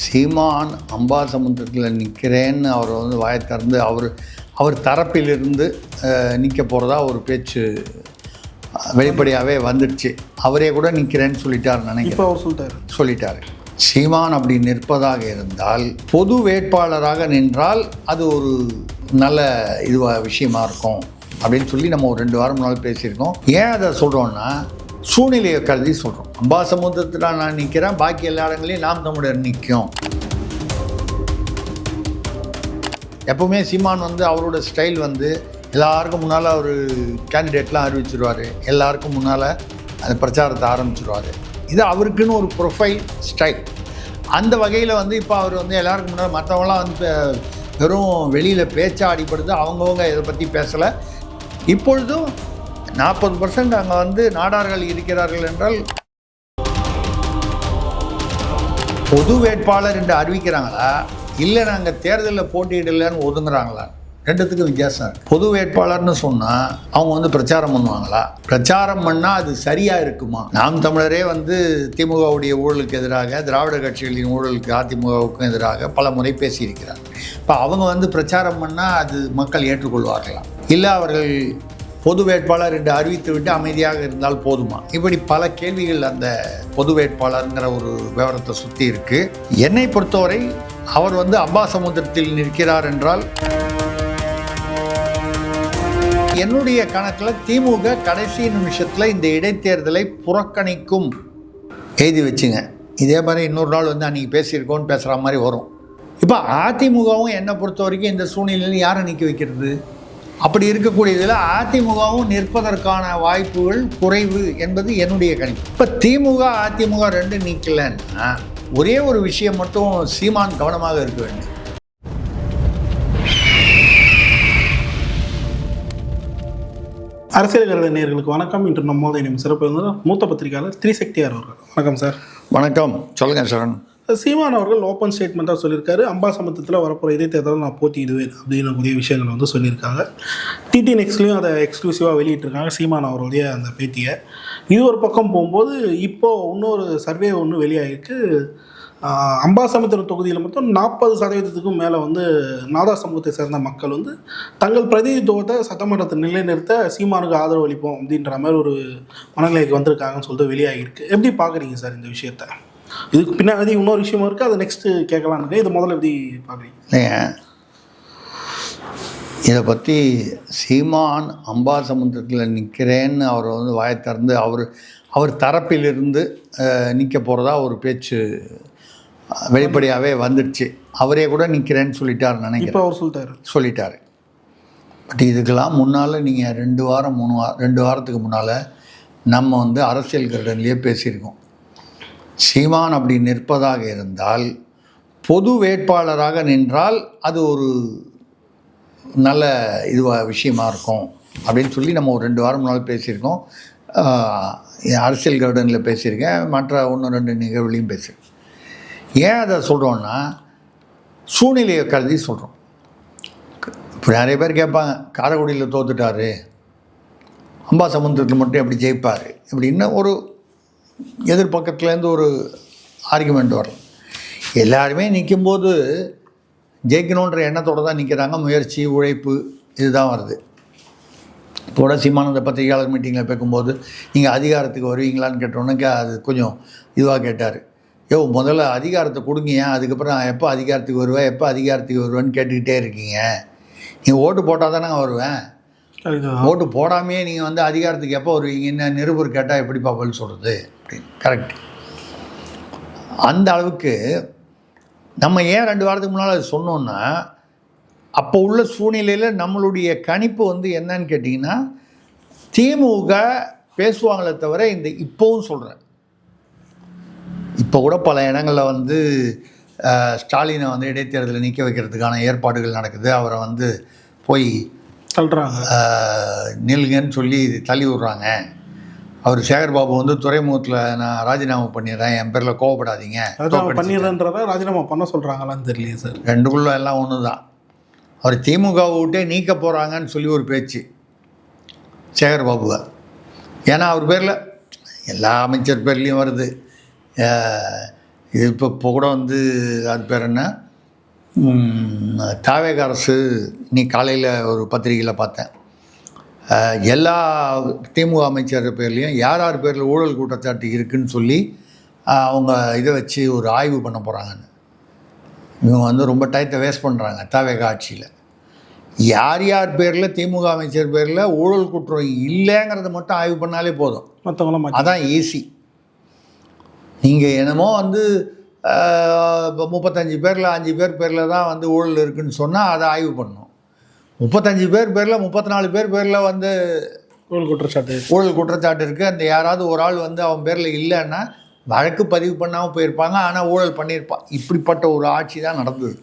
சீமான் அம்பாசமுத்திரத்தில் நிற்கிறேன்னு அவர் வந்து வாயை திறந்து அவர் தரப்பிலிருந்து நிற்க போகிறதா ஒரு பேச்சு வெளிப்படையாகவே வந்துடுச்சு. அவரே கூட நிற்கிறேன்னு சொல்லிட்டார் நினைக்கிறேன். அவர் சொல்லிட்டார். சீமான் அப்படி நிற்பதாக இருந்தால் பொது வேட்பாளராக நின்றால் அது ஒரு நல்ல விஷயமா இருக்கும் அப்படின்னு சொல்லி நம்ம ஒரு 2 வாரம் முன்னாள் பேசியிருக்கோம். ஏன் அதை சொல்கிறோன்னா சூழ்நிலையை கருதி சொல்கிறோம். அம்பாசமுத்திரத்தில் நான் நிற்கிறேன், பாக்கி எல்லா இடங்களையும் நாம் தமிழர் நிற்கும். எப்போவுமே சீமான் வந்து அவரோட ஸ்டைல் வந்து எல்லாருக்கும் முன்னால் அவர் கேண்டிடேட்லாம் அறிவிச்சிருவார், எல்லாருக்கும் முன்னால் அந்த பிரச்சாரத்தை ஆரம்பிச்சிருவார். இது அவருக்குன்னு ஒரு ப்ரொஃபைல் ஸ்டைல். அந்த வகையில் வந்து இப்போ அவர் வந்து எல்லாருக்கும் முன்னால் மற்றவங்களாம் வந்து வெறும் வெளியில் பேச்சா அடிப்படுது, அவங்கவுங்க இதை பற்றி பேசலை. இப்பொழுதும் 40% அங்கே வந்து நாடார்கள் இருக்கிறார்கள் என்றால் பொது வேட்பாளர் என்று அறிவிக்கிறாங்களா இல்லை நாங்கள் தேர்தலில் போட்டியிடலைன்னு ஒதுங்குறாங்களா? ரெண்டுத்துக்கும் வித்தியாசம் இருக்குது. பொது வேட்பாளர்னு சொன்னால் அவங்க வந்து பிரச்சாரம் பண்ணுவாங்களா? பிரச்சாரம் பண்ணால் அது சரியாக இருக்குமா? நாம் தமிழரே வந்து திமுகவுடைய ஊழலுக்கு எதிராக, திராவிட கட்சிகளின் ஊழலுக்கு அதிமுகவுக்கும் எதிராக பல முறை பேசியிருக்கிறார். இப்போ அவங்க வந்து பிரச்சாரம் பண்ணால் அது மக்கள் ஏற்றுக்கொள்வார்களா? இல்லை அவர்கள் பொது வேட்பாளர் என்று அறிவித்து விட்டு அமைதியாக இருந்தால் போதுமா? இப்படி பல கேள்விகள் அந்த பொது வேட்பாளருங்கிற ஒரு விவரத்தை சுற்றி இருக்குது. என்னை பொறுத்தவரை அவர் வந்து அம்பாசமுத்திரத்தில் நிற்கிறார் என்றால் என்னுடைய கணக்கில் திமுக கடைசி நிமிஷத்தில் இந்த இடைத்தேர்தலை புறக்கணிக்கும் எழுதி வச்சுங்க. இதே மாதிரி இன்னொரு நாள் வந்து அன்றைக்கி பேசியிருக்கோன்னு பேசுகிற மாதிரி வரும். இப்போ அதிமுகவும் என்னை பொறுத்த வரைக்கும் இந்த சூழ்நிலையில் யாரை நிற்க வைக்கிறது? அப்படி இருக்கக்கூடியதில் அதிமுகவும் நிற்பதற்கான வாய்ப்புகள் குறைவு என்பது என்னுடைய கணிப்பு. இப்போ திமுக அதிமுக 2 நிற்கலைன்னா ஒரே ஒரு விஷயம் மட்டும் சீமான் கவனமாக இருக்க வேண்டும். அரசியல் நேயர்களுக்கு வணக்கம். இன்று நம்மோட இணையும் சிறப்பு மூத்த பத்திரிகையாளர் திரிசக்தியார் அவர்கள். வணக்கம் சார். வணக்கம். சொல்லுங்கள் சரண். சீமான் அவர்கள் ஓப்பன் ஸ்டேட்மெண்ட்டாக சொல்லியிருக்காரு, அம்பாசமுத்திரத்தில் வரப்போகிற இடைத்தேர்தலில் நான் போட்டியிடுவேன் அப்படின்னு புதிய விஷயங்கள் வந்து சொல்லியிருக்காங்க. டிடி நெக்ஸ்ட்லேயும் அதை எக்ஸ்க்ளூசிவாக வெளியிட்டிருக்காங்க சீமான் அவருடைய அந்த பேட்டியை. இது ஒரு பக்கம் போகும்போது இப்போது இன்னொரு சர்வே ஒன்று வெளியாகிருக்கு. அம்பாசமுத்திரம் தொகுதியில் மொத்தம் 40% மேலே வந்து நாடார் சமூகத்தை சேர்ந்த மக்கள் வந்து தங்கள் பிரதிநிதித்துவத்தை சட்டமன்றத்தை நிலைநிறுத்த சீமானுக்கு ஆதரவு அளிப்போம் அப்படின்ற மாதிரி ஒரு மனநிலைக்கு வந்திருக்காங்கன்னு சொல்லிட்டு வெளியாகிருக்கு. எப்படி பார்க்குறீங்க சார் இந்த விஷயத்தை? இதுக்கு பின்னாடி இன்னொரு விஷயமும் இருக்குது, அதை நெக்ஸ்ட்டு கேட்கலான்னு. இது முதல்ல எப்படி பார்க்குறீங்க? இல்லைங்க, இதை பற்றி சீமான் அம்பாசமுத்திரத்தில் நிற்கிறேன்னு அவர் வந்து வாயை திறந்து அவர் தரப்பிலிருந்து நிற்க போகிறதா ஒரு பேச்சு வெளிப்படையாகவே வந்துடுச்சு. அவரே கூட நிற்கிறேன்னு சொல்லிட்டார் நினைக்கிறேன். அவர் சொல்லிட்டார். பட் இதுக்கெல்லாம் முன்னால் நீங்கள் 2 வாரத்துக்கு முன்னால் நம்ம வந்து அரசியல் கருடன்லேயே பேசியிருக்கோம். சீமான் அப்படி நிற்பதாக இருந்தால் பொது வேட்பாளராக நின்றால் அது ஒரு நல்ல விஷயமா இருக்கும் அப்படின்னு சொல்லி நம்ம ஒரு 2 வாரம் முன்னால் பேசியிருக்கோம். அரசியல் கருடனில் பேசியிருக்கேன், மற்ற 1-2 நிகழ்வுலையும் பேசியிருக்கேன். ஏன் அதை சொல்கிறோன்னா சூழ்நிலையை கருதி சொல்கிறோம். இப்போ நிறைய பேர் கேட்பாங்க, காரைக்குடியில் தோத்துட்டார், அம்பாசமுத்திரத்தில் மட்டும் எப்படி ஜெயிப்பார் இப்படின்னு ஒரு எதிர்பக்கத்துலேருந்து ஒரு ஆர்குமெண்ட் வரலாம். எல்லாருமே நிற்கும்போது ஜெயிக்கணுன்ற எண்ணத்தோடு தான் நிற்கிறாங்க. முயற்சி, உழைப்பு இதுதான் வருது. கூட சீமானந்த பத்திரிகையாளர் மீட்டிங்கில் பேசும்போது நீங்கள் அதிகாரத்துக்கு வருவீங்களான்னு கேட்டோன்னே அது கொஞ்சம் இதுவாக கேட்டார். முதல்ல அதிகாரத்தை கொடுங்க, அதுக்கப்புறம் எப்போ அதிகாரத்துக்கு வருவேன்னு கேட்டுக்கிட்டே இருக்கீங்க. நீங்கள் ஓட்டு போட்டால் தானே வருவேன், ஓட்டு போடாமையே நீங்கள் வந்து அதிகாரத்துக்கு எப்போ வருவீங்கன்னு நிருபர் கேட்டால் எப்படிப்பா பதில் சொல்கிறது அப்படின்னு. கரெக்ட். அந்த அளவுக்கு நம்ம ஏன் 2 வாரத்துக்கு முன்னால் அது சொன்னோன்னா, அப்போ உள்ள சூழ்நிலையில் நம்மளுடைய கணிப்பு வந்து என்னன்னு கேட்டிங்கன்னா, திமுக பேசுவாங்களே தவிர இப்போவும் சொல்கிறேன், இப்போ கூட பல இடங்களில் வந்து ஸ்டாலினை வந்து இடைத்தேர்தலில் நிற்க வைக்கிறதுக்கான ஏற்பாடுகள் நடக்குது. அவரை வந்து போய் தள்ளுறாங்க, நில்லுங்கன்னு சொல்லி தள்ளி விட்றாங்க. அவர் சேகர்பாபு வந்து துறைமுகத்தில் நான் ராஜினாமா பண்ணிடுறேன், என் பேரில் கோவப்படாதீங்க பண்ணிடுறேன்றத ராஜினாமா பண்ண சொல்கிறாங்களான்னு தெரியலையே சார். ரெண்டுக்குள்ளே எல்லாம் ஒன்று தான். அவர் திமுகவை விட்டே நீக்க போகிறாங்கன்னு சொல்லி ஒரு பேச்சு சேகர்பாபுவை. ஏன்னா அவர் பேரில் எல்லா அமைச்சர் பேர்லேயும் வருது, இது இப்போ கூட வந்து அது பேர் என்ன, தாவேக அரசு இன்னைக்கு காலையில் ஒரு பத்திரிகையில் பார்த்தேன், எல்லா திமுக அமைச்சர் பேர்லேயும் யார் யார் பேரில் ஊழல் குற்றச்சாட்டு இருக்குதுன்னு சொல்லி அவங்க இதை வச்சு ஒரு ஆய்வு பண்ண போகிறாங்கன்னு. இவங்க வந்து ரொம்ப டயத்தை வேஸ்ட் பண்ணுறாங்க தாவேக ஆட்சியில். யார் யார் பேரில் திமுக அமைச்சர் பேரில் ஊழல் குற்றம் இல்லைங்கிறத மட்டும் ஆய்வு பண்ணாலே போதும், மற்றவங்களாம் அதான் ஈஸி. நீங்கள் என்னமோ வந்து இப்போ 35 பேரில் 5 பேரில் தான் வந்து ஊழல் இருக்குதுன்னு சொன்னால் அதை ஆய்வு பண்ணணும். 35 பேரில் 34 பேரில் வந்து ஊழல் குற்றச்சாட்டு இருக்குது. அந்த யாராவது ஒரு ஆள் வந்து அவன் பேரில் இல்லைன்னா வழக்கு பதிவு பண்ணாமல் போயிருப்பாங்க, ஆனால் ஊழல் பண்ணியிருப்பான். இப்படிப்பட்ட ஒரு ஆட்சி தான் நடந்தது.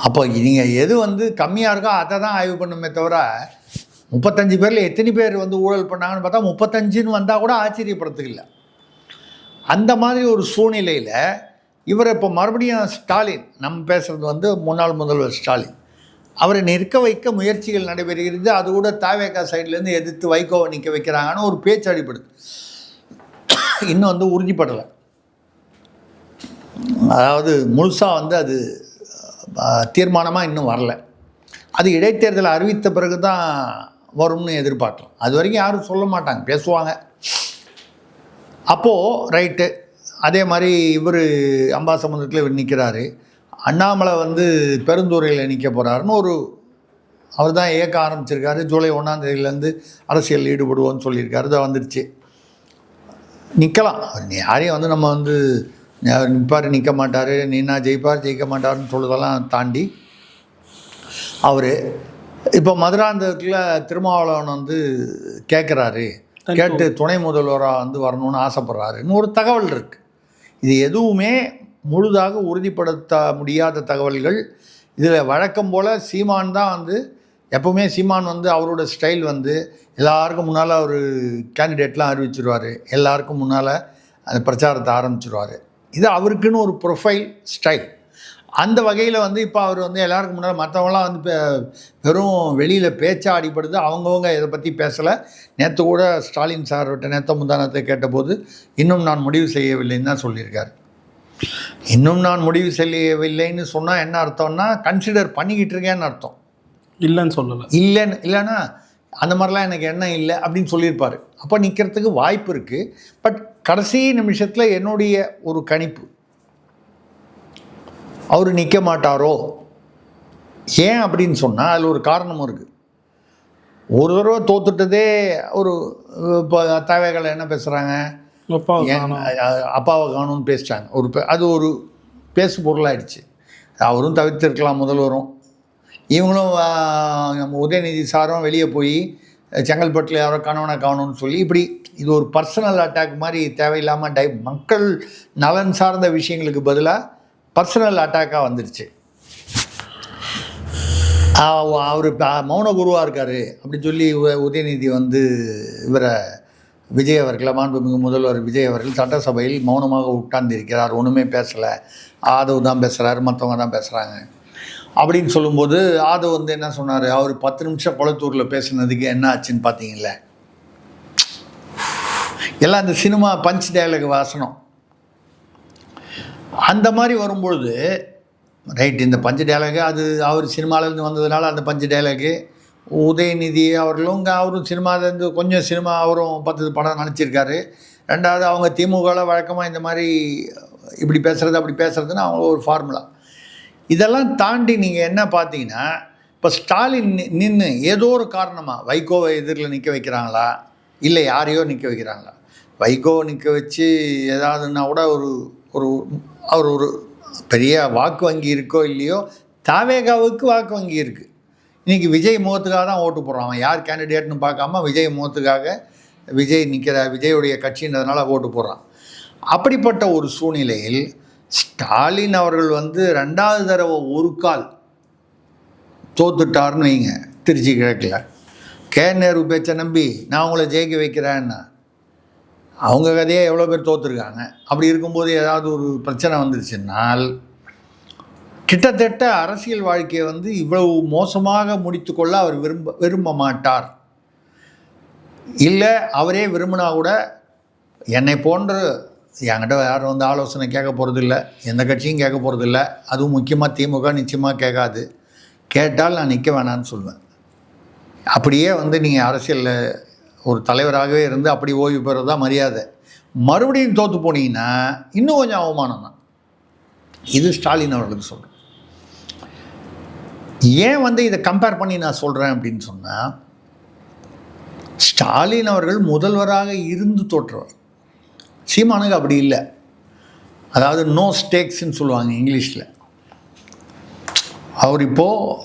அப்போ நீங்கள் எது வந்து கம்மியாக இருக்கோ அதை தான் ஆய்வு பண்ணுமே தவிர 35 பேரில் எத்தனை பேர் வந்து ஊழல் பண்ணாங்கன்னு பார்த்தா 35ன்னு வந்தால் கூட ஆச்சரியப்படுறதுக்கு இல்லை. அந்த மாதிரி ஒரு சூழ்நிலையில் இவர் இப்போ மறுபடியும் ஸ்டாலின், நம்ம பேசுகிறது வந்து முன்னாள் முதல்வர் ஸ்டாலின், அவரை நிற்க வைக்க முயற்சிகள் நடைபெறுகிறது. அது கூட தாவேகா சைட்லேருந்து எதிர்த்து வைகோவை நிற்க வைக்கிறாங்கன்னு ஒரு பேச்சு அடிப்படுது. இன்னும் வந்து உறுதிப்படலை, அதாவது முழுசாக வந்து அது தீர்மானமாக இன்னும் வரல. அது இடைத்தேர்தலை அறிவித்த பிறகு தான் வரும்னு எதிர்பார்க்கலாம். அது வரைக்கும் யாரும் சொல்ல மாட்டாங்க, பேசுவாங்க. அப்போது ரைட்டு. அதே மாதிரி இவர் அம்பாசமுத்திரத்தில் இவர் நிற்கிறாரு. அண்ணாமலை வந்து பெருந்துறையில் நிற்க போகிறாருன்னு அவர் தான் இயக்க ஆரம்பிச்சிருக்காரு. ஜூலை 1ஆம் தேதியிலேருந்து அரசியல் ஈடுபடுவோன்னு சொல்லியிருக்காரு. இதை வந்துடுச்சு, நிற்கலாம். யாரையும் வந்து நம்ம வந்து நிற்பார் நிற்க மாட்டார், நின்னா ஜெயிப்பார் ஜெயிக்க மாட்டார்னு சொல்லுறதெல்லாம் தாண்டி அவர் இப்போ மதுராந்தகத்தில் திருமாவளவன் வந்து கேட்குறாரு, கேட்டு துணை முதல்வராக வந்து வரணும்னு ஆசைப்படுறாருன்னு ஒரு தகவல் இருக்குது. இது எதுவுமே முழுதாக உறுதிப்படுத்த முடியாத தகவல்கள். இதில் வழக்கம் போல் சீமான் தான் வந்து எப்போவுமே சீமான் வந்து அவரோட ஸ்டைல் வந்து எல்லாருக்கும் முன்னால் அவர் கேண்டிடேட்லாம் அறிவிச்சிருவார், எல்லாருக்கும் முன்னால் அந்த பிரச்சாரத்தை ஆரம்பிச்சிருவார். இது அவருக்குன்னு ஒரு ப்ரொஃபைல் ஸ்டைல். அந்த வகையில் வந்து இப்போ அவர் வந்து எல்லாருக்கும் முன்னால் மற்றவங்களாம் வந்து வெறும் வெளியில் பேச்சா அடிப்படுது. அவங்கவுங்க இதை பற்றி பேசலை. நேற்று கூட ஸ்டாலின் சார்கிட்ட நேற்று முந்தானத்தை கேட்டபோது இன்னும் நான் முடிவு செய்யவில்லைன்னு தான் சொல்லியிருக்காரு. இன்னும் நான் முடிவு செய்யவில்லைன்னு சொன்னால் என்ன அர்த்தம்னா கன்சிடர் பண்ணிக்கிட்டு இருக்கேன்னு அர்த்தம். இல்லைன்னு சொல்லலை, இல்லைன்னா அந்த மாதிரிலாம் எனக்கு எண்ணம் இல்லை அப்படின்னு சொல்லியிருப்பார். அப்போ நிற்கிறதுக்கு வாய்ப்பு இருக்குது. பட் கடைசி நிமிஷத்தில் என்னுடைய ஒரு கணிப்பு, அவர் நிற்க மாட்டாரோ. ஏன் அப்படின்னு சொன்னால் அதில் ஒரு காரணமும் இருக்குது. ஒரு தடவை தோத்துட்டதே ஒரு இப்போ தாவேகளை என்ன பேசுகிறாங்க, அப்பாவை காணும்னு பேசிட்டாங்க. அது ஒரு பேசு பொருளாயிடுச்சு. அவரும் தவிர்த்திருக்கலாம், முதல்வரும். இவங்களும் உதயநிதி சாரும் வெளியே போய் செங்கல்பட்டில் யாரோ கணவனை காணணும்னு சொல்லி இப்படி இது ஒரு பர்சனல் அட்டாக் மாதிரி தேவையில்லாமல் மக்கள் நலன் சார்ந்த விஷயங்களுக்கு பதிலாக பர்சனல் அட்டாக்காக வந்துடுச்சு. அவர் மௌன குருவாக இருக்கார் அப்படின்னு சொல்லி உதயநிதி வந்து இவரை விஜய் அவர்களை, மாண்புமிகு முதல்வர் விஜய் அவர்கள் சட்டசபையில் மௌனமாக உட்கார்ந்திருக்கிறார், ஒன்றுமே பேசலை, ஆதவ் தான் பேசுகிறாரு, மற்றவங்க தான் பேசுகிறாங்க அப்படின்னு சொல்லும்போது ஆதவ் வந்து என்ன சொன்னார், அவர் 10 நிமிஷம் குளத்தூரில் பேசுனதுக்கு என்ன ஆச்சுன்னு பார்த்தீங்களே. எல்லாம் இந்த சினிமா பஞ்ச் டயலாக் வாசனம். அந்த மாதிரி வரும்பொழுது ரைட், இந்த பஞ்சு டயலாகு அது அவர் சினிமாவிலேருந்து வந்ததுனால அந்த பஞ்சு டயலாகு. உதயநிதி அவர்களும் அவரும் சினிமாவிலேருந்து கொஞ்சம் சினிமா அவரும் 10 படம் நடிச்சிருக்காரு. ரெண்டாவது அவங்க திமுகவில் வழக்கமாக இந்த மாதிரி இப்படி பேசுகிறது அப்படி பேசுகிறதுன்னு அவங்க ஒரு ஃபார்முலா. இதெல்லாம் தாண்டி நீங்கள் என்ன பார்த்தீங்கன்னா, இப்போ ஸ்டாலின் நின்று ஏதோ ஒரு காரணமாக வைகோவை எதிரில் நிற்க வைக்கிறாங்களா, இல்லை யாரையோ நிற்க வைக்கிறாங்களா. வைகோவை நிற்க வச்சு ஏதாவதுன்னா கூட அவர் ஒரு பெரிய வாக்கு வங்கி இருக்கோ இல்லையோ, தாவேகாவுக்கு வாக்கு வங்கி இருக்குது. இன்றைக்கி விஜய் முகத்துக்காக தான் ஓட்டு போடுறான். அவன் யார் கேண்டிடேட்னு பார்க்காம விஜய் முகத்துக்காக விஜயுடைய கட்சின்றதுனால ஓட்டு போடுறான். அப்படிப்பட்ட ஒரு சூழ்நிலையில் ஸ்டாலின் அவர்கள் வந்து 2வது தடவை ஒரு கால் தோத்துட்டார்னு வைங்க திருச்சி கிழக்கில். நேரு பேச்சை நம்பி நான் உங்களை ஜெயிக்க வைக்கிறேன்னா அவங்க கதையே எவ்வளோ பேர் தோற்றுருக்காங்க. அப்படி இருக்கும்போது ஏதாவது ஒரு பிரச்சனை வந்துருச்சுன்னால் கிட்டத்தட்ட அரசியல் வாழ்க்கையை வந்து இவ்வளவு மோசமாக முடித்துக்கொள்ள அவர் விரும்ப மாட்டார். இல்லை அவரே விரும்பினா கூட என்னை போன்ற என்கிட்ட யாரும் வந்து ஆலோசனை கேட்க போகிறதில்ல, எந்த கட்சியும் கேட்க போகிறதில்ல. அதுவும் முக்கியமாக திமுக நிச்சயமாக கேட்காது. கேட்டால் நான் நிற்க வேணான்னு சொல்லுவேன். அப்படியே வந்து நீங்கள் அரசியலில் ஒரு தலைவராகவே இருந்து அப்படி ஓய்வு பெறுறது தான் மரியாதை. மறுபடியும் தோற்று போனீங்கன்னா இன்னும் கொஞ்சம் அவமானம் தான். இது ஸ்டாலின் அவர்களுக்கு சொல்கிறேன். ஏன் வந்து இதை கம்பேர் பண்ணி நான் சொல்கிறேன் அப்படின்னு சொன்னால், ஸ்டாலின் அவர்கள் முதல்வராக இருந்து தோற்றவர். சீமானுக்கு அப்படி இல்லை. அதாவது நோ ஸ்டேக்ஸ்ன்னு சொல்லுவாங்க இங்கிலீஷில். அவர் இப்போது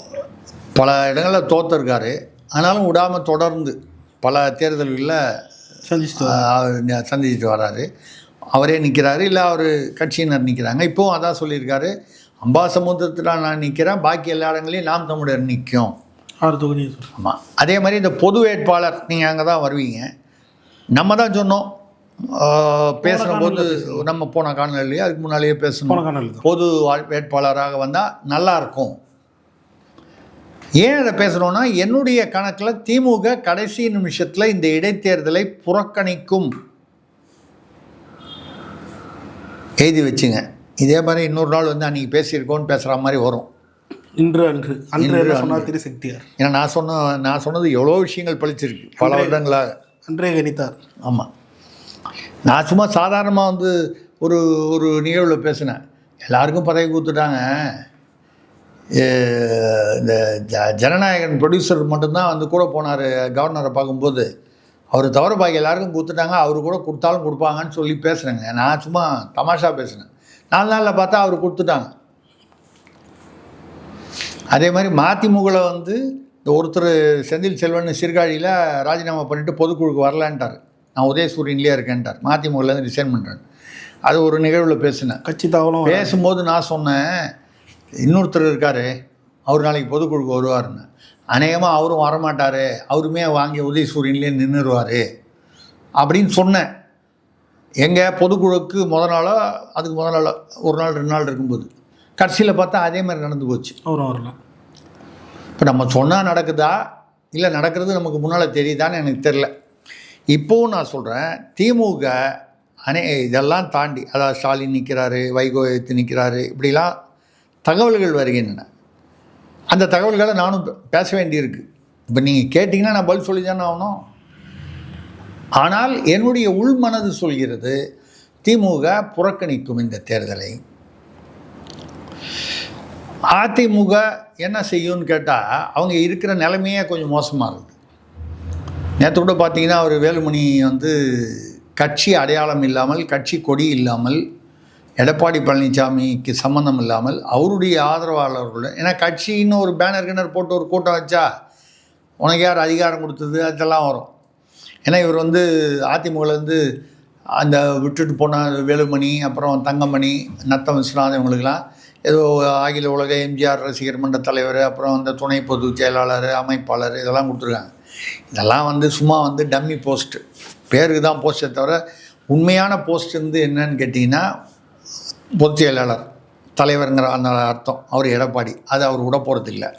பல இடங்களில் தோற்றிருக்காரு. ஆனாலும் விடாமல் தொடர்ந்து பல தேர்தல்களில் சந்திச்சுட்டு வர்றாரு. அவரே நிற்கிறாரு, இல்லை அவர் கட்சியினர் நிற்கிறாங்க. இப்போவும் அதான் சொல்லியிருக்காரு, அம்பாசமுத்திரத்தில் நான் நிற்கிறேன், பாக்கி எல்லா இடங்களையும் நாம் தமிழர் நிற்கும். 6 தொகுதி. ஆமாம். அதே மாதிரி இந்த பொது வேட்பாளர் நீங்கள் அங்கே தான் வருவீங்க. நம்ம தான் சொன்னோம் பேசுகிற போது, நம்ம போன காணொலியே அதுக்கு முன்னாலேயே பேசணும், பொது வேட்பாளராக வந்தால் நல்லாயிருக்கும். ஏன் அதை பேசுகிறோன்னா, என்னுடைய கணக்கில் திமுக கடைசி நிமிஷத்தில் இந்த இடைத்தேர்தலை புறக்கணிக்கும் எழுதி வச்சுங்க. இதே மாதிரி இன்னொரு நாள் வந்து அன்றைக்கி பேசியிருக்கோன்னு பேசுகிற மாதிரி வரும். இன்று சொன்னால் திருசக்தியார். ஏன்னா நான் சொன்னது எவ்வளோ விஷயங்கள் பழிச்சிருக்கு பல வருடங்களாக. அன்றே கணித்தார். ஆமாம். நான் சும்மா சாதாரணமாக வந்து ஒரு ஒரு நிகழ்வில் பேசினேன். எல்லாருக்கும் பதவி கொடுத்துட்டாங்க, இந்த ஜனநாயகன் ப்ரொடியூசர் மட்டும்தான் வந்து கூட போனார் கவர்னரை பார்க்கும்போது. அவர் தவிர பாக்கி எல்லாருக்கும் கொடுத்துட்டாங்க, அவரு கூட கொடுத்தாலும் கொடுப்பாங்கன்னு சொல்லி பேசுகிறேங்க. நான் சும்மா தமாஷா பேசுனேன். 4 நாளில் பார்த்தா அவர் கொடுத்துட்டாங்க. அதே மாதிரி மதிமுகவில் வந்து இந்த ஒருத்தர் செந்தில் செல்வன் சீர்காழியில் ராஜினாமா பண்ணிவிட்டு பொதுக்குழுக்கு வரலான்ட்டார். நான் உதயசூரியன்லேயே இருக்கேன்ட்டார். மதிமுகலேருந்து ரிசைன் பண்ணுறேன். அது ஒரு நிகழ்வில் பேசினேன். கட்சி தகவலும் பேசும்போது நான் சொன்னேன், இன்னொருத்தர் இருக்கார், அவர் நாளைக்கு பொதுக்குழுக்கு வருவார்னு. அநேகமாக அவரும் வரமாட்டார், அவருமே வாங்கி உதயசூரியன்லேயே நின்றுடுவார் அப்படின்னு சொன்னேன். எங்கே பொதுக்குழுக்கு அதுக்கு முதல் நாளோ 1 நாள் 2 நாள் இருக்கும்போது கடைசியில் பார்த்தா அதே மாதிரி நடந்து போச்சு. அவரும் வரல. இப்போ நம்ம சொன்னால் நடக்குதா இல்லை நடக்கிறது நமக்கு முன்னால் தெரியுதான்னு எனக்கு தெரில. இப்போவும் நான் சொல்கிறேன், திமுக இதெல்லாம் தாண்டி, அதாவது ஸ்டாலின் நிற்கிறாரு, வைகோ எடுத்து நிற்கிறாரு, இப்படிலாம் தகவல்கள் வருகின்றன. அந்த தகவல்களை நானும் பேச வேண்டியிருக்கு. இப்போ நீங்கள் கேட்டிங்கன்னா நான் பதில் சொல்லி தானே ஆகணும். ஆனால் என்னுடைய உள்மனது சொல்கிறது, திமுக புறக்கணிக்கும் இந்த தேர்தலை. அதிமுக என்ன செய்யும்னு கேட்டால், அவங்க இருக்கிற நிலைமையே கொஞ்சம் மோசமாக இருக்குது. நேற்று கூட பார்த்தீங்கன்னா அவர் வேலுமணி வந்து கட்சி அடையாளம் இல்லாமல், கட்சி கொடி இல்லாமல், எடப்பாடி பழனிசாமிக்கு சம்மந்தம் இல்லாமல் அவருடைய ஆதரவாளர்கள், ஏன்னா கட்சின்னு ஒரு பேனர் போட்டு ஒரு கூட்டம் வச்சா உனக்கு யார் அதிகாரம் கொடுத்தது அதெல்லாம் வரும். ஏன்னா இவர் வந்து அதிமுகலேருந்து அந்த விட்டுட்டு போன வேலுமணி, அப்புறம் தங்கமணி, நத்தம் விஸ்வநாதன், இவங்களுக்கெல்லாம் ஏதோ அகில உலக எம்ஜிஆர் ரசிகர் மன்ற தலைவர், அப்புறம் அந்த துணை பொதுச் செயலாளர், அமைப்பாளர், இதெல்லாம் கொடுத்துருக்காங்க. இதெல்லாம் வந்து சும்மா வந்து டம்மி போஸ்ட்டு, பேருக்கு தான் போஸ்ட்டை தவிர உண்மையான போஸ்ட் வந்து என்னன்னு கேட்டிங்கன்னா பொதுச் செயலாளர் தலைவருங்கிற அந்த அர்த்தம். அவர் எடப்பாடி, அது அவர் விட போகிறது இல்லை.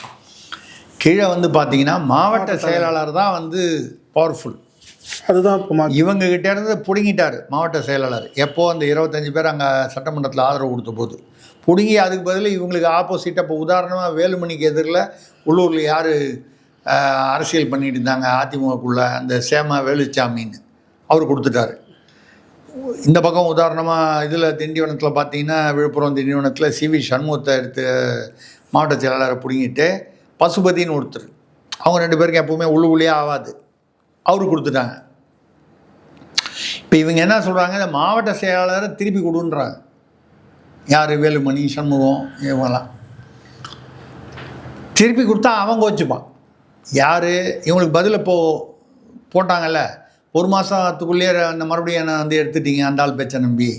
கீழே வந்து பார்த்திங்கன்னா மாவட்ட செயலாளர் தான் வந்து பவர்ஃபுல். அதுதான் இவங்ககிட்ட இருந்து பிடுங்கிட்டார் மாவட்ட செயலாளர். எப்போது அந்த 25 பேர் அங்கே சட்டமன்றத்தில் ஆதரவு கொடுத்த போது பிடுங்கி, அதுக்கு பதில் இவங்களுக்கு ஆப்போசிட்டாக, இப்போ உதாரணமாக வேலுமணிக்கு எதிரில் உள்ளூரில் யார் அரசியல் பண்ணிட்டு இருந்தாங்க அதிமுகக்குள்ளே, அந்த சேமா வேலுச்சாமின்னு அவர் கொடுத்துட்டாரு. இந்த பக்கம் உதாரணமாக இதில் திண்டிவனத்தில் பார்த்தீங்கன்னா, விழுப்புரம் திண்டிவனத்தில் சிவி சண்முகத்தை எடுத்து மாவட்ட செயலாளரை பிடுங்கிட்டு பசுபதினு ஒருத்தர், அவங்க 2 பேருக்கும் எப்போவுமே உள்ளே ஆகாது, அவரு கொடுத்துட்டாங்க. இப்போ இவங்க என்ன சொல்கிறாங்க, இந்த மாவட்ட செயலாளரை திருப்பி கொடுன்றாங்க. யார்? வேலுமணி, சண்முகம், இவங்கெல்லாம் திருப்பி கொடுத்தா அவங்க வச்சுப்பான். யார்? இவங்களுக்கு பதில் போட்டாங்கல்ல, 1 மாதத்துக்குள்ளேயே அந்த மறுபடியும் என்ன வந்து எடுத்துட்டீங்க அந்த ஆள் பேச்சை நம்பி,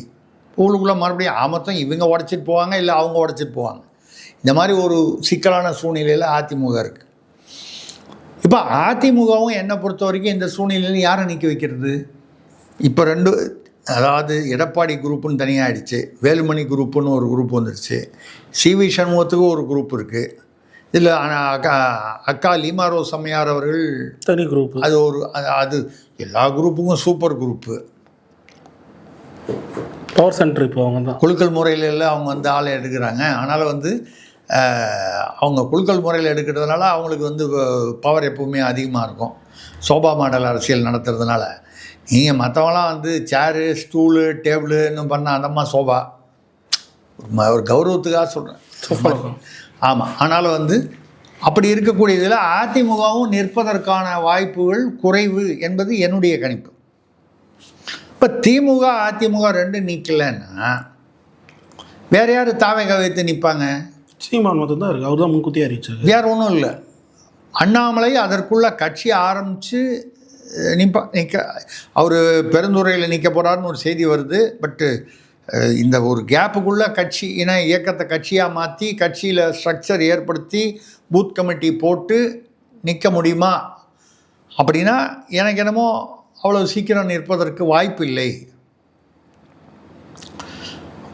ஊருக்குள்ளே மறுபடியும் ஆமத்தம் இவங்க உடச்சிட்டு போவாங்க, இல்லை அவங்க உடச்சிட்டு போவாங்க. இந்த மாதிரி ஒரு சிக்கலான சூழ்நிலையில் அதிமுக இருக்குது. இப்போ அதிமுகவும் என்னை பொறுத்த வரைக்கும் இந்த சூழ்நிலையில் யாரை நிற்க வைக்கிறது? இப்போ 2, அதாவது எடப்பாடி குரூப்புன்னு தனியாக ஆகிடுச்சு, வேலுமணி குரூப்புன்னு ஒரு குரூப் வந்துடுச்சு, சிவி சண்முகத்துக்கு ஒரு குரூப் இருக்குது. இதில் அக்கா லீமா ரோஸ் அம்மையார் அவர்கள் தனி குரூப். அது எல்லா குரூப்புக்கும் சூப்பர் குரூப்பு. பவர் சென்டர் இப்போ அவங்க தான் குலுக்கல் முறையில் அவங்க வந்து ஆளை எடுக்கிறாங்க. ஆனாலும் வந்து அவங்க குலுக்கல் முறையில் எடுக்கிறதுனால அவங்களுக்கு வந்து பவர் எப்பவுமே அதிகமாக இருக்கும். சோபா மாடல் அரசியல் நடத்துறதுனால. நீங்கள் மற்றவங்களாம் வந்து சேரு, ஸ்டூலு, டேபிளுன்னு பண்ணால் அந்தம்மா சோபா ஒரு கௌரவத்துக்காக சொல்கிறேன். ஆமாம். ஆனாலும் வந்து அப்படி இருக்கக்கூடியதில் அதிமுகவும் நிற்பதற்கான வாய்ப்புகள் குறைவு என்பது என்னுடைய கணிப்பு. இப்போ திமுக அதிமுக ரெண்டும் நீக்கலைன்னா வேறு யார் தாவேக வைத்து நிற்பாங்க? சீமான் மட்டும் தான் இருக்குது. அவர் தான் முன்கூட்டியே அறிவிச்சார். வேறு ஒன்றும் இல்லை. அண்ணாமலை அதற்குள்ள கட்சி ஆரம்பித்து நிற்க அவர் பெருந்துறையில் நிற்க போகிறாருன்னு ஒரு செய்தி வருது. பட்டு இந்த ஒரு கேப்புக்குள்ளே கட்சி இயக்கத்தை கட்சியாக மாற்றி கட்சியில் ஸ்ட்ரக்சர் ஏற்படுத்தி பூத் கமிட்டி போட்டு நிற்க முடியுமா அப்படின்னா எனக்கு என்னமோ அவ்வளோ சீக்கிரம் நிற்பதற்கு வாய்ப்பு இல்லை.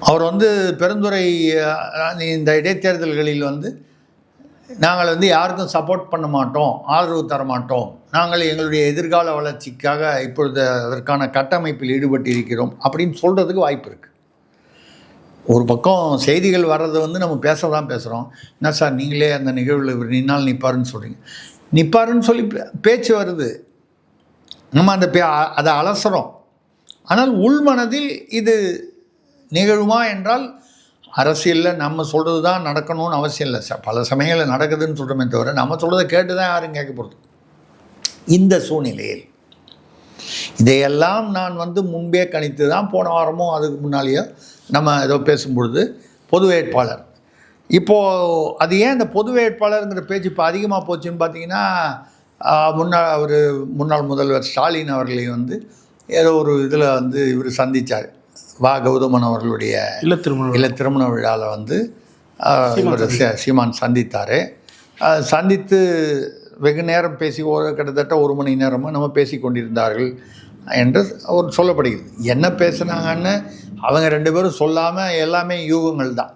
அவர் வந்து பெருந்துறை இந்த இடைத்தேர்தல்களில் வந்து நாங்கள் வந்து யாருக்கும் சப்போர்ட் பண்ண மாட்டோம், ஆதரவு தர மாட்டோம், நாங்கள் எங்களுடைய எதிர்கால வளர்ச்சிக்காக இப்பொழுது அதற்கான கட்டமைப்பில் ஈடுபட்டு இருக்கிறோம் அப்படின்னு சொல்கிறதுக்கு வாய்ப்பு இருக்குது. ஒரு பக்கம் செய்திகள் வர்றது வந்து நம்ம பேச தான் பேசுகிறோம். என்ன சார் நீங்களே அந்த நிகழ்வில் இவர் நின்னால் நிற்பாருன்னு சொல்கிறீங்க. நிற்பாருன்னு சொல்லி பேச்சு வருது, நம்ம அந்த அதை அலசுகிறோம். ஆனால் உள்மனதில் இது நிகழுமா என்றால் அரசியலில் நம்ம சொல்கிறது தான் நடக்கணும்னு அவசியம் இல்லை. பல சமயங்களில் நடக்குதுன்னு சொல்கிறோமே தவிர நம்ம சொல்கிறத கேட்டு தான் யாரும் கேட்க போகிறது. இந்த சூழ்நிலையில் இதையெல்லாம் நான் வந்து முன்பே கணித்து தான் போன வாரமோ அதுக்கு முன்னாலேயோ நம்ம ஏதோ பேசும்பொழுது பொது வேட்பாளர் இப்போது ஏன் இந்த பொது வேட்பாளருங்கிற பேச்சு இப்போ அதிகமாக போச்சுன்னு பார்த்தீங்கன்னா முன்னாள் முதல்வர் ஸ்டாலின் அவர்களை வந்து ஏதோ ஒரு இதில் வந்து இவர் சந்தித்தார். கௌதமன் அவர்களுடைய இல்ல திருமண விழாவில் வந்து இவர் சீமான் சந்தித்தார். சந்தித்து வெகு நேரம் பேசி கிட்டத்தட்ட 1 மணி நேரமாக நம்ம பேசி கொண்டிருந்தார்கள் என்று அவர் சொல்லப்படுகிறது. என்ன பேசுனாங்கன்னு அவங்க 2 பேரும் சொல்லாமல் எல்லாமே யூகங்கள் தான்.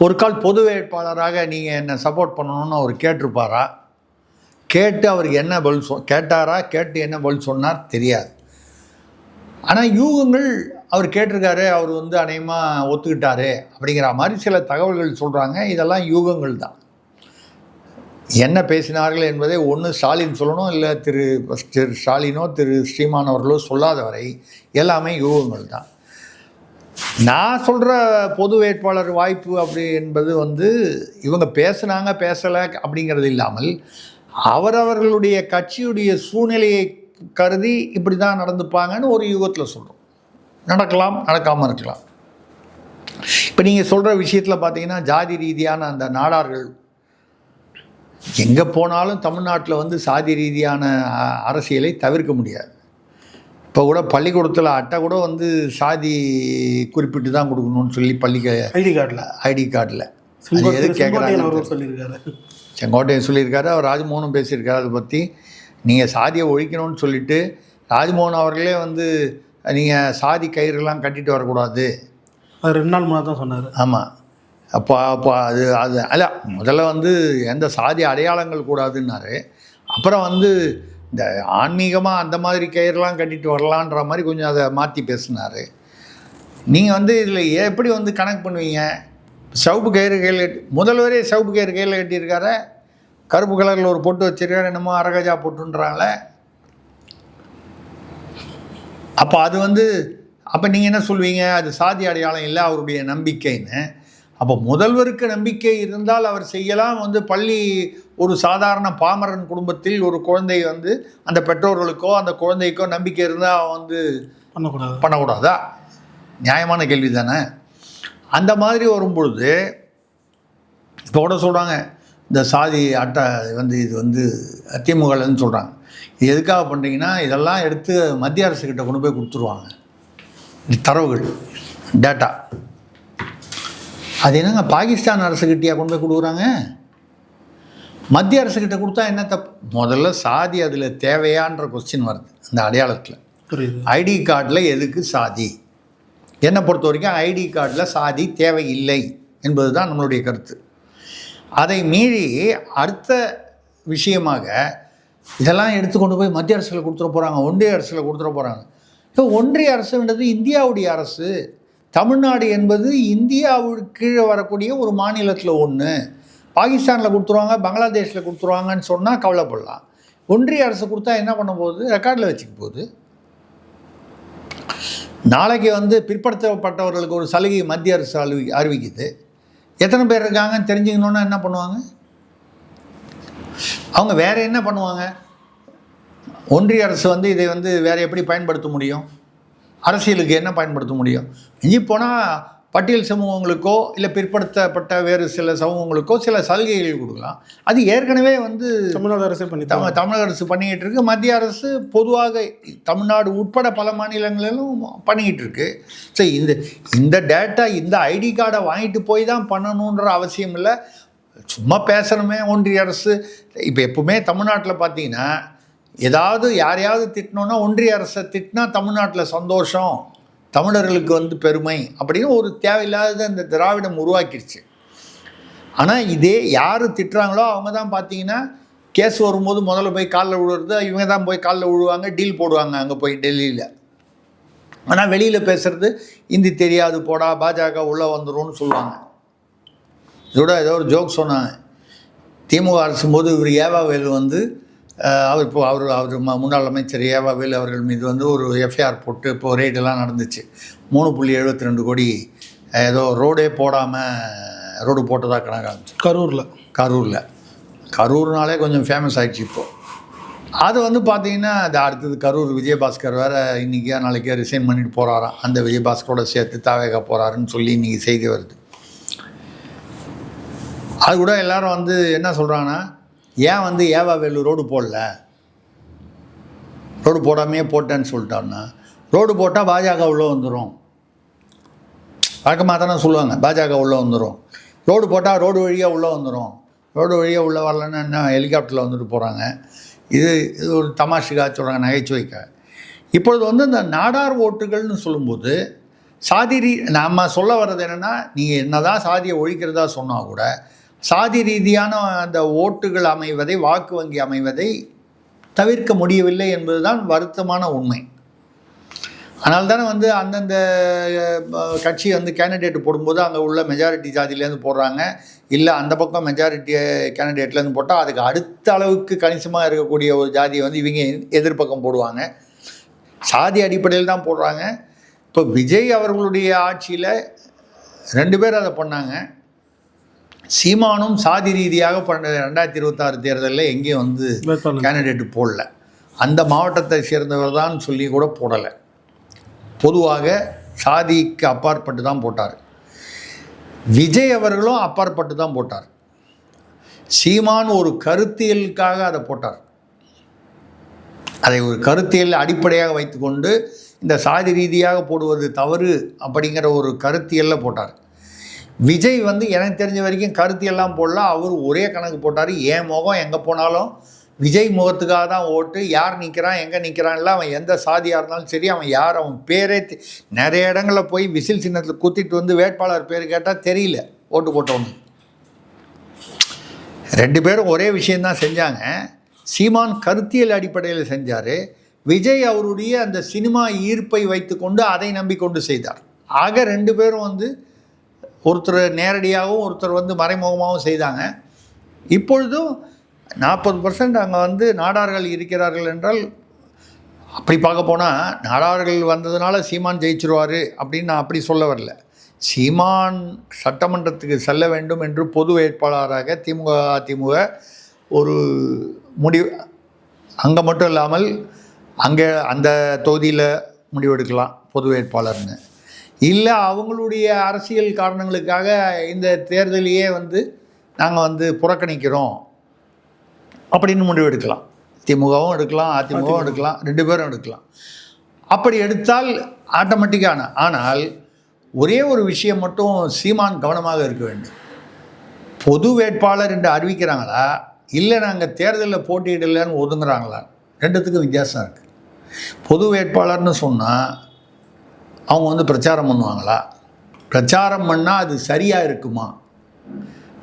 ஒரு கால் பொது வேட்பாளராக நீங்கள் என்ன சப்போர்ட் பண்ணணும்னு அவர் கேட்டிருப்பாரா? கேட்டு அவருக்கு என்ன பதில் கேட்டாரா? கேட்டு என்ன பதில் சொன்னார் தெரியாது. ஆனால் யூகங்கள் அவர் கேட்டிருக்காரு, அவர் வந்து அநேகமாக ஒத்துக்கிட்டாரு அப்படிங்கிற மாதிரி சில தகவல்கள் சொல்கிறாங்க. இதெல்லாம் யூகங்கள் தான். என்ன பேசினார்கள் என்பதை ஒன்று ஸ்டாலின் சொல்லணும், இல்லை திரு ஸ்டாலினோ திரு ஸ்ரீமான் அவர்களோ சொல்லாத வரை எல்லாமே யூகங்கள் தான். நான் சொல்கிற பொது வேட்பாளர் வாய்ப்பு அப்படி என்பது வந்து இவங்க பேசுனாங்க பேசலை அப்படிங்கிறது இல்லாமல் அவரவர்களுடைய கட்சியுடைய சூழ்நிலையை கருதி இப்படி தான் நடந்துப்பாங்கன்னு ஒரு யூகத்தில் சொல்கிறோம். நடக்கலாம், நடக்காமல் இருக்கலாம். இப்போ நீங்கள் சொல்கிற விஷயத்தில் பார்த்தீங்கன்னா ஜாதி ரீதியான அந்த நாடார்கள் எங்கே போனாலும் தமிழ்நாட்டில் வந்து சாதி ரீதியான அரசியலை தவிர்க்க முடியாது. இப்போ கூட பள்ளிக்கூடத்தில் அட்டை கூட வந்து சாதி குறிப்பிட்டு தான் கொடுக்கணும்னு சொல்லி ஐடி கார்டில் அது எது கேட்குறாங்க செங்கோட்டையன் சொல்லியிருக்காரு, அவர் ராஜ்மோகனும் பேசியிருக்காரு. அதை பற்றி நீங்கள் சாதியை ஒழிக்கணும்னு சொல்லிவிட்டு ராஜ்மோகன் அவர்களே வந்து நீங்கள் சாதி கயிறுலாம் கட்டிட்டு வரக்கூடாது, அது 2 நாள் முன்னாடி தான் சொன்னார். ஆமாம். அப்போ அது அல்ல, முதல்ல வந்து எந்த சாதி அடையாளங்கள் கூடாதுன்னாரு. அப்புறம் வந்து இந்த ஆன்மீகமாக அந்த மாதிரி கயிறுலாம் கட்டிட்டு வரலான்ற மாதிரி கொஞ்சம் அதை மாற்றி பேசினார். நீங்கள் வந்து இதில் எப்படி வந்து கணக்கு பண்ணுவீங்க? சிவப்பு கயிறு கையில் முதல்வரே சிவப்பு கயிறு கையில் கட்டியிருக்காரு, கருப்பு கலரில் ஒரு பொட்டு வச்சுருக்காரு, என்னமோ அரகஜா பொட்டுன்றாங்களே. அப்போ அது வந்து அப்போ நீங்கள் என்ன சொல்வீங்க? அது சாதி அடையாளம் இல்லை, அவருடைய நம்பிக்கைன்னு. அப்போ முதல்வருக்கு நம்பிக்கை இருந்தால் அவர் செய்யலாம். வந்து பள்ளி ஒரு சாதாரண பாமரன் குடும்பத்தில் ஒரு குழந்தை வந்து அந்த பெற்றோர்களுக்கோ அந்த குழந்தைக்கோ நம்பிக்கை இருந்தால் வந்து பண்ணக்கூடாதா? நியாயமான கேள்வி தானே. அந்த மாதிரி வரும்பொழுது இப்போ கூட சொல்கிறாங்க இந்த சாதி அட்டை வந்து இது வந்து திமுகலன்னு சொல்கிறாங்க. இது எதுக்காக பண்ணுறீங்கன்னா இதெல்லாம் எடுத்து மத்திய அரசுக்கிட்ட கொண்டு போய் கொடுத்துருவாங்க, தரவுகள் டேட்டா. அது என்னங்க பாகிஸ்தான் அரசுக்கிட்டே கொண்டு போய் கொடுக்குறாங்க? மத்திய அரசுக்கிட்ட கொடுத்தா என்ன தப்பு? முதல்ல சாதி அதில் தேவையான்ற கொஸ்டின் வருது. அந்த அடையாளத்தில் ஐடி கார்டில் எதுக்கு சாதி? என்னை பொறுத்த வரைக்கும் ஐடி கார்டில் சாதி தேவையில்லை என்பது தான் நம்மளுடைய கருத்து. அதை மீறி அடுத்த விஷயமாக இதெல்லாம் எடுத்துக்கொண்டு போய் மத்திய அரசில் கொடுத்துட போகிறாங்க, ஒன்றிய அரசில் கொடுத்துட போகிறாங்க. இப்போ ஒன்றிய அரசுன்றது இந்தியாவுடைய அரசு. தமிழ்நாடு என்பது இந்தியாவுக்கு கீழே வரக்கூடிய ஒரு மாநிலத்தில் ஒன்று. பாகிஸ்தானில் கொடுத்துருவாங்க, பங்களாதேஷில் கொடுத்துருவாங்கன்னு சொன்னால் கவலைப்படலாம். ஒன்றிய அரசு கொடுத்தா என்ன பண்ண போகுது? ரெக்கார்டில் வச்சுக்க போகுது. நாளைக்கு வந்து பிற்படுத்தப்பட்டவர்களுக்கு ஒரு சலுகை மத்திய அரசு அறிவிக்குது. எத்தனை பேர் இருக்காங்கன்னு தெரிஞ்சுக்கணுன்னா என்ன பண்ணுவாங்க? அவங்க வேறு என்ன பண்ணுவாங்க? ஒன்றிய அரசு வந்து இதை வந்து வேறு எப்படி பயன்படுத்த முடியும்? அரசியலுக்கு என்ன பயன்படுத்த முடியும்? இஞ்சி போனால் பட்டியல் சமூகங்களுக்கோ இல்லை பிற்படுத்தப்பட்ட வேறு சில சமூகங்களுக்கோ சில சலுகைகள் கொடுக்கலாம். அது ஏற்கனவே வந்து தமிழ்நாடு அரசு தமிழக அரசு பண்ணிக்கிட்டு இருக்கு. மத்திய அரசு பொதுவாக தமிழ்நாடு உட்பட பல மாநிலங்களிலும் பண்ணிக்கிட்டு இருக்கு. சரி, இந்த டேட்டா, இந்த ஐடி கார்டை வாங்கிட்டு போய் தான் பண்ணணுன்ற அவசியம் இல்லை. சும்மா பேசணுமே ஒன்றிய அரசு. இப்போ எப்பவுமே தமிழ்நாட்டில் பார்த்தீங்கன்னா ஏதாவது யாரையாவது திட்டினோன்னா ஒன்றிய அரசை திட்டினா தமிழ்நாட்டில் சந்தோஷம், தமிழர்களுக்கு வந்து பெருமை அப்படின்னு ஒரு தேவையில்லாத இந்த திராவிடம் உருவாக்கிடுச்சு. ஆனால் இதே யார் திட்டுறாங்களோ அவங்க தான் பார்த்தீங்கன்னா கேஸ் வரும்போது முதல்ல போய் காலில் விழுறது இவங்க தான் போய் காலில் விழுவாங்க, டீல் போடுவாங்க அங்கே போய் டெல்லியில். ஆனால் வெளியில் பேசுகிறது ஹிந்தி தெரியாது போடா, பாஜக உள்ளே வந்துடும்னு சொல்லுவாங்க. இதோட ஏதோ ஒரு ஜோக் சொன்னாங்க. திமுக அரசும் போது இவர் ஏவாவேலு வந்து அவர் முன்னாள் அமைச்சர் ஏவாவேலு அவர்கள் மீது வந்து ஒரு எஃப்ஐஆர் போட்டு இப்போ ரெய்டெல்லாம் நடந்துச்சு. 3.72 கோடி ஏதோ ரோடே போடாமல் ரோடு போட்டதாக கணக்காச்சு கரூர்னாலே கொஞ்சம் ஃபேமஸ் ஆகிடுச்சு இப்போது. அது வந்து பார்த்திங்கன்னா அது அடுத்தது கரூர் விஜயபாஸ்கர் வேறு இன்றைக்கி நாளைக்கே ரிசைன் பண்ணிட்டு போகிறாராம். அந்த விஜயபாஸ்கரோட சேர்த்து தாவேகா போகிறாருன்னு சொல்லி இன்றைக்கி செய்தி வருது. அது கூட எல்லோரும் வந்து என்ன சொல்கிறாங்கன்னா, ஏன் வந்து ஏவாவேலு ரோடு போடல, ரோடு போடாமையே போட்டேன்னு சொல்லிட்டான்னா, ரோடு போட்டால் பாஜக உள்ளே வந்துடும். வழக்கமாக தானே சொல்லுவாங்க, பாஜக உள்ளே வந்துடும். ரோடு போட்டால் ரோடு வழியாக உள்ளே வந்துடும். ரோடு வழியாக உள்ளே வரலன்னா என்ன ஹெலிகாப்டரில் வந்துட்டு போகிறாங்க. இது ஒரு தமாஷுக்காக சொல்கிறாங்க, நகைச்சுவைக்காக. இப்பொழுது வந்து இந்த நாடார் ஓட்டுகள்னு சொல்லும்போது நம்ம சொல்ல வர்றது என்னென்னா, நீங்கள் என்ன தான் சாதியை ஒழிக்கிறதா சொன்னால் கூட சாதி ரீதியான அந்த ஓட்டுகள் அமைவதை, வாக்கு வங்கி அமைவதை தவிர்க்க முடியவில்லை என்பது தான் வருத்தமான உண்மை. அதனால தானே வந்து அந்தந்த கட்சி வந்து கேண்டிடேட் போடும்போது அங்கே உள்ள மெஜாரிட்டி ஜாதியிலேருந்து போடுறாங்க, இல்லை அந்த பக்கம் மெஜாரிட்டி கேண்டிடேட்லேருந்து போட்டால் அதுக்கு அடுத்த அளவுக்கு கணிசமாக இருக்கக்கூடிய ஒரு ஜாதியை வந்து இவங்க எதிர்பக்கம் போடுவாங்க. சாதி அடிப்படையில் தான் போடுறாங்க. இப்போ விஜய் அவர்களுடைய ஆட்சியில் 2 பேர் அதை பண்ணாங்க. சீமானும் சாதி ரீதியாக 2026 தேர்தலில் எங்கேயும் வந்து கேண்டிடேட்டு போடல. அந்த மாவட்டத்தை சேர்ந்தவர் தான் சொல்லி கூட போடலை. பொதுவாக சாதிக்கு அப்பாற்பட்டு தான் போட்டார். விஜய் அவர்களும் அப்பாற்பட்டு தான் போட்டார். சீமான் ஒரு கருத்தியலுக்காக அதை போட்டார். அதை ஒரு கருத்தியல் அடிப்படையாக வைத்துக்கொண்டு இந்த சாதி ரீதியாக போடுவது தவறு அப்படிங்கிற ஒரு கருத்தியலில் போட்டார். விஜய் வந்து எனக்கு தெரிஞ்ச வரைக்கும் கருத்தியெல்லாம் போடல. அவர் ஒரே கணக்கு போட்டார். என் முகம் எங்கே போனாலும் விஜய் முகத்துக்காக தான் ஓட்டு. யார் நிற்கிறான் எங்கே நிற்கிறான்ல, அவன் எந்த சாதியாக இருந்தாலும் சரி, அவன் யார், அவன் பேரே நிறைய இடங்களில் போய் விசில் சின்னத்தில் குத்திட்டு வந்து வேட்பாளர் பேர் கேட்டால் தெரியல ஓட்டு போட்டவனு. 2 பேரும் ஒரே விஷயந்தான் செஞ்சாங்க. சீமான் கருத்தியல் அடிப்படையில் செஞ்சார். விஜய் அவருடைய அந்த சினிமா ஈர்ப்பை வைத்துக்கொண்டு அதை நம்பிக்கொண்டு செய்தார். ஆக 2 பேரும் வந்து ஒருத்தர் நேரடியாகவும் ஒருத்தர் வந்து மறைமுகமாகவும் செய்தாங்க. இப்பொழுதும் 40% அங்கே வந்து நாடார்கள் இருக்கிறார்கள் என்றால், அப்படி பார்க்க போனால் நாடார்கள் வந்ததுனால சீமான் ஜெயிச்சிருவார் அப்படின்னு நான் அப்படி சொல்ல வரல. சீமான் சட்டமன்றத்துக்கு செல்ல வேண்டும் என்று பொது வேட்பாளராக அதிமுக ஒரு முடிவு, அங்கே மட்டும் இல்லாமல் அங்கே அந்த தொகுதியில் முடிவெடுக்கலாம் பொது வேட்பாளர்னு. இல்லை அவங்களுடைய அரசியல் காரணங்களுக்காக இந்த தேர்தலையே வந்து நாங்கள் வந்து புறக்கணிக்கிறோம் அப்படின்னு முடிவெடுக்கலாம். திமுகவும் எடுக்கலாம், அதிமுகவும் எடுக்கலாம், 2 பேரும் எடுக்கலாம். அப்படி எடுத்தால் ஆட்டோமேட்டிக்கான. ஆனால் ஒரே ஒரு விஷயம் மட்டும் சீமான் கவனமாக இருக்க வேண்டும். பொது வேட்பாளர் என்று அறிவிக்கிறாங்களா, இல்லை நாங்கள் தேர்தலில் போட்டியிடலைன்னு ஒதுங்குறாங்களா? 2த்துக்கும் வித்தியாசம் இருக்குது. பொது வேட்பாளர்னு சொன்னால் அவங்க வந்து பிரச்சாரம் பண்ணுவாங்களா? பிரச்சாரம் பண்ணால் அது சரியாக இருக்குமா?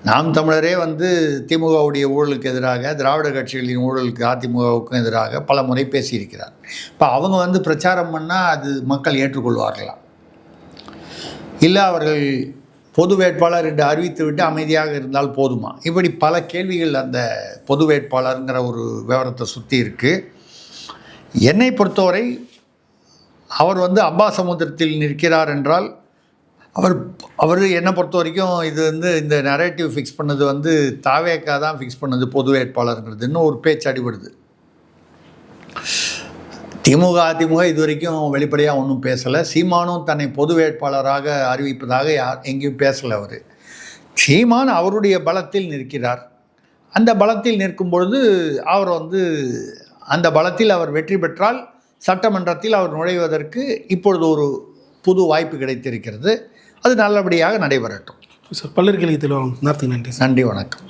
நாம் தமிழரே வந்து திமுகவுடைய ஊழலுக்கு எதிராக, திராவிட கட்சிகளின் ஊழலுக்கு அதிமுகவுக்கும் எதிராக பல முறை பேசியிருக்கிறார். இப்போ அவங்க வந்து பிரச்சாரம் பண்ணால் அது மக்கள் ஏற்றுக்கொள்வார்களா? இல்லை அவர்கள் பொது வேட்பாளர் என்று அறிவித்துவிட்டு அமைதியாக இருந்தால் போதுமா? இப்படி பல கேள்விகள் அந்த பொது வேட்பாளருங்கிற ஒரு விவரத்தை சுற்றி இருக்குது. என்னை பொறுத்தவரை அவர் வந்து அம்பாசமுத்திரத்தில் நிற்கிறார் என்றால் அவர் என்னை பொறுத்த வரைக்கும் இது வந்து இந்த நரேட்டிவ் ஃபிக்ஸ் பண்ணது வந்து தாவேக்கா தான் ஃபிக்ஸ் பண்ணது பொது வேட்பாளருங்கிறது. இன்னும் ஒரு பேச்சு அடிபடுது. திமுக அதிமுக இது வரைக்கும் வெளிப்படையாக ஒன்றும் பேசலை. சீமானும் தன்னை பொது வேட்பாளராக அறிவிப்பதாக எங்கேயும் பேசலை. அவர் சீமான் அவருடைய பலத்தில் நிற்கிறார். அந்த பலத்தில் நிற்கும் பொழுது அவர் வந்து அந்த பலத்தில் அவர் வெற்றி பெற்றால் சட்டமன்றத்தில் அவர் நுழைவதற்கு இப்பொழுது ஒரு புது வாய்ப்பு கிடைத்திருக்கிறது. அது நல்லபடியாக நடைபெறட்டும். சார், பல்லர் கேள்வி தெளிவாக நன்றி. நன்றி, வணக்கம்.